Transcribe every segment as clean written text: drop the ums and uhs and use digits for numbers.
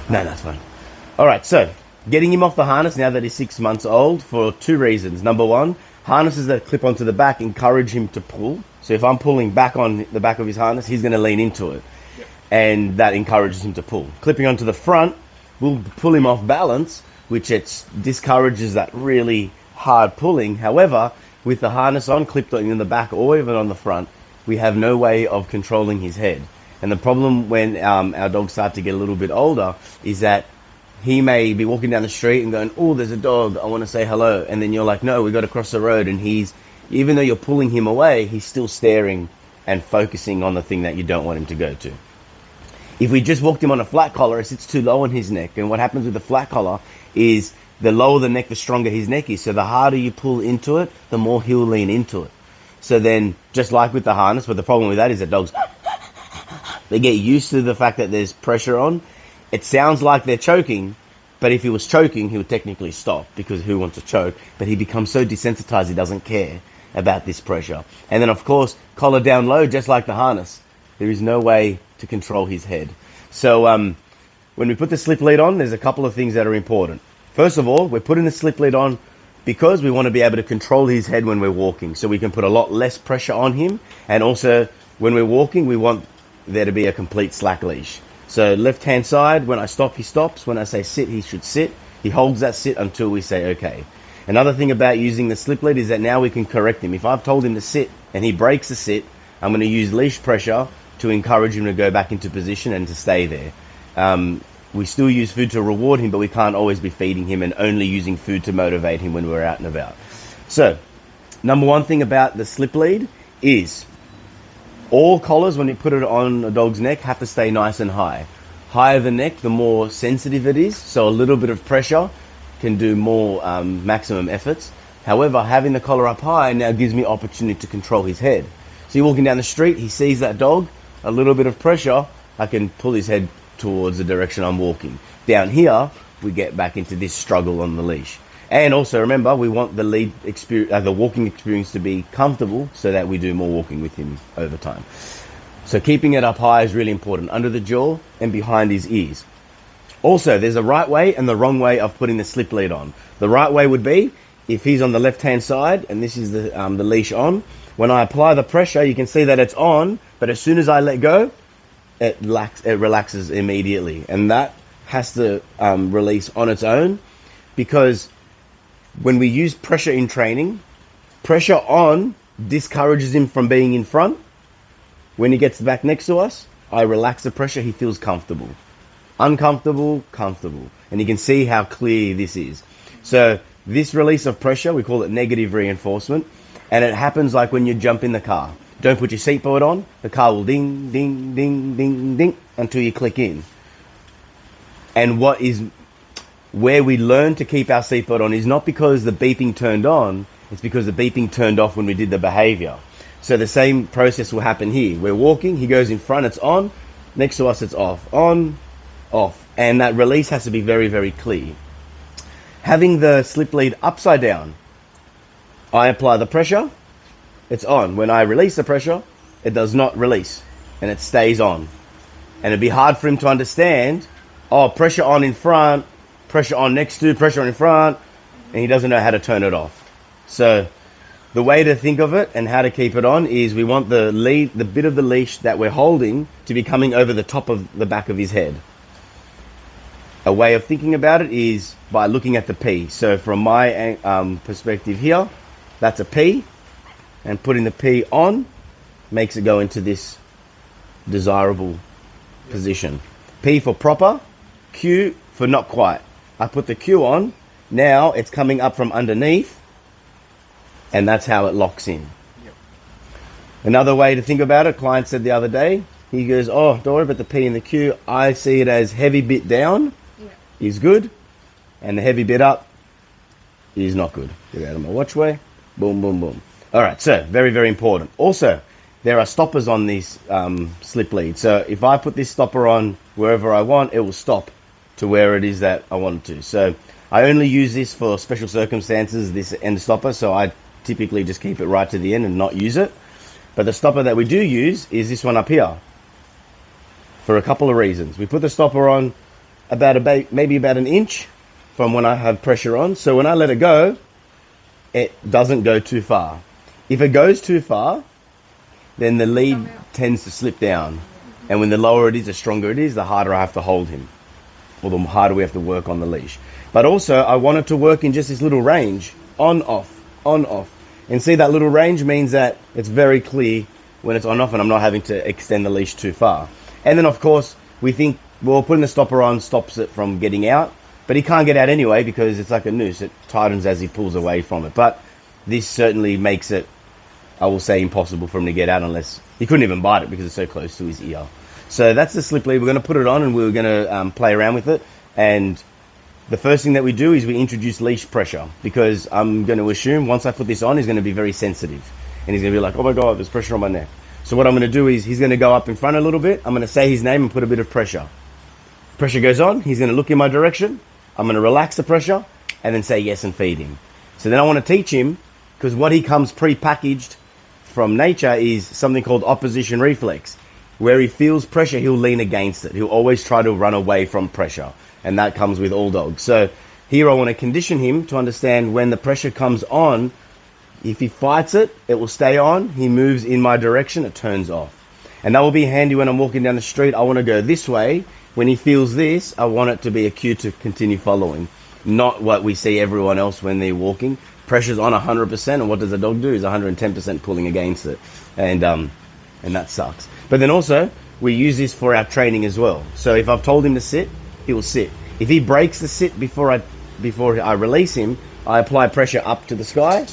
No, that's fine. All right, so getting him off the harness now that he's 6 months old for two reasons. Number one, harnesses that clip onto the back encourage him to pull. So if I'm pulling back on the back of his harness, he's going to lean into it. Yep. And that encourages him to pull. Clipping onto the front will pull him off balance, which discourages that really hard pulling. However, with the harness on, clipped in the back or even on the front, we have no way of controlling his head. And the problem when our dogs start to get a little bit older is that he may be walking down the street and going, oh, there's a dog, I want to say hello. And then you're like, no, we got to cross the road. And even though you're pulling him away, he's still staring and focusing on the thing that you don't want him to go to. If we just walked him on a flat collar, it sits too low on his neck. And what happens with the flat collar is the lower the neck, the stronger his neck is. So the harder you pull into it, the more he'll lean into it. So then, just like with the harness, but the problem with that is that dogs, they get used to the fact that there's pressure on. It sounds like they're choking, but if he was choking, he would technically stop because who wants to choke? But he becomes so desensitized, he doesn't care about this pressure. And then, of course, collar down low, just like the harness. There is no way to control his head. So when we put the slip lead on, there's a couple of things that are important. First of all, we're putting the slip lead on because we want to be able to control his head when we're walking. So we can put a lot less pressure on him. And also, when we're walking, we want there to be a complete slack leash. So left-hand side, when I stop, he stops. When I say sit, he should sit. He holds that sit until we say okay. Another thing about using the slip lead is that now we can correct him. If I've told him to sit and he breaks the sit, I'm going to use leash pressure to encourage him to go back into position and to stay there. We still use food to reward him, but we can't always be feeding him and only using food to motivate him when we're out and about. So, number one thing about the slip lead is all collars, when you put it on a dog's neck, have to stay nice and high. Higher the neck, the more sensitive it is, so a little bit of pressure can do more maximum efforts. However, having the collar up high now gives me opportunity to control his head. So you're walking down the street, he sees that dog, a little bit of pressure, I can pull his head towards the direction I'm walking. Down here, we get back into this struggle on the leash. And also remember, we want the the walking experience to be comfortable so that we do more walking with him over time. So keeping it up high is really important, under the jaw and behind his ears. Also, there's a right way and the wrong way of putting the slip lead on. The right way would be, if he's on the left-hand side, and this is the leash on, when I apply the pressure, you can see that it's on, but as soon as I let go, it relaxes immediately. And that has to release on its own, because when we use pressure in training, pressure on discourages him from being in front. When he gets back next to us, I relax the pressure, he feels comfortable. Uncomfortable, comfortable. And you can see how clear this is. So this release of pressure, we call it negative reinforcement. And it happens like when you jump in the car. Don't put your seatbelt on, the car will ding, ding, ding, ding, ding, until you click in. And where we learn to keep our seatbelt on is not because the beeping turned on, it's because the beeping turned off when we did the behavior. So the same process will happen here. We're walking, he goes in front, it's on, next to us it's off, on, off. And that release has to be very, very clear. Having the slip lead upside down, I apply the pressure, it's on. When I release the pressure, it does not release, and it stays on. And it'd be hard for him to understand, oh, pressure on in front, pressure on next to, pressure on in front, and he doesn't know how to turn it off. So the way to think of it and how to keep it on is we want the bit of the leash that we're holding to be coming over the top of the back of his head. A way of thinking about it is by looking at the P. So from my perspective here, that's a P. And putting the P on makes it go into this desirable position. P for proper, Q for not quite. I put the Q on, now it's coming up from underneath, and that's how it locks in. Yep. Another way to think about it, client said the other day, he goes, oh, don't worry about the P and the Q. I see it as heavy bit down is good, and the heavy bit up is not good. Get out of my watch way. Boom, boom, boom. All right, so very, very important. Also, there are stoppers on these slip leads. So if I put this stopper on wherever I want, it will stop to where it is that I want it to. So I only use this for special circumstances, this end stopper, so I typically just keep it right to the end and not use it. But the stopper that we do use is this one up here. for a couple of reasons. We put the stopper on maybe about an inch from when I have pressure on. So when I let it go, it doesn't go too far. If it goes too far, then the lead tends to slip down. And when the lower it is, the stronger it is, the harder I have to hold him, or the harder we have to work on the leash. But also, I want it to work in just this little range, on, off, on, off. And see, that little range means that it's very clear when it's on, off, and I'm not having to extend the leash too far. And then, of course, we think, well, putting the stopper on stops it from getting out, but he can't get out anyway because it's like a noose. It tightens as he pulls away from it. But this certainly makes it, I will say, impossible for him to get out unless he couldn't even bite it because it's so close to his ear. So that's the slip lead. We're going to put it on and we're going to play around with it. And the first thing that we do is we introduce leash pressure, because I'm going to assume once I put this on, he's going to be very sensitive. And he's going to be like, oh my God, there's pressure on my neck. So what I'm going to do is he's going to go up in front a little bit. I'm going to say his name and put a bit of pressure. Pressure goes on. He's going to look in my direction. I'm going to relax the pressure and then say yes and feed him. So then I want to teach him, because what he comes pre-packaged from nature is something called opposition reflex. Where he feels pressure, he'll lean against it. He'll always try to run away from pressure. And that comes with all dogs. So here I want to condition him to understand when the pressure comes on, if he fights it, it will stay on. He moves in my direction, it turns off. And that will be handy when I'm walking down the street. I want to go this way. When he feels this, I want it to be a cue to continue following. Not what we see everyone else when they're walking. Pressure's on 100%, and what does the dog do? Is 110% pulling against it. And that sucks. But then also, we use this for our training as well. So if I've told him to sit, he will sit. If he breaks the sit before I release him, I apply pressure up to the sky.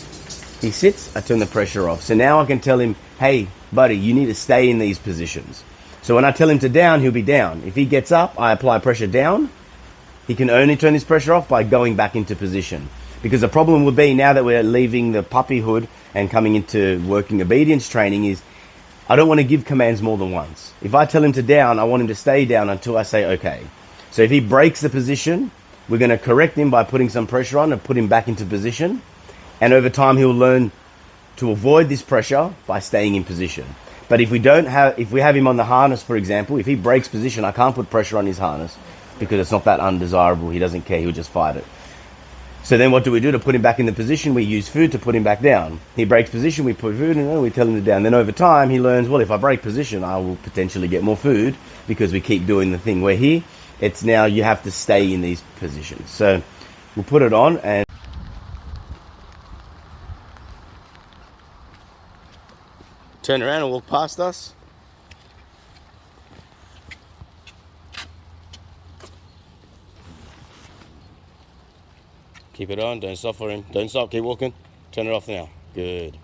He sits, I turn the pressure off. So now I can tell him, hey, buddy, you need to stay in these positions. So when I tell him to down, he'll be down. If he gets up, I apply pressure down. He can only turn his pressure off by going back into position. Because the problem would be, now that we're leaving the puppyhood and coming into working obedience training, is I don't want to give commands more than once. If I tell him to down, I want him to stay down until I say okay. So if he breaks the position, we're going to correct him by putting some pressure on and put him back into position. And over time, he'll learn to avoid this pressure by staying in position. But if we have him on the harness, for example, if he breaks position, I can't put pressure on his harness because it's not that undesirable. He doesn't care. He'll just fight it. So then what do we do to put him back in the position? We use food to put him back down. He breaks position, we put food in, and we tell him to down. Then over time, he learns, well, if I break position, I will potentially get more food, because we keep doing the thing. Where here, it's now you have to stay in these positions. So we'll put it on and turn around and walk past us. Keep it on, don't stop for him. Don't stop, keep walking. Turn it off now. Good.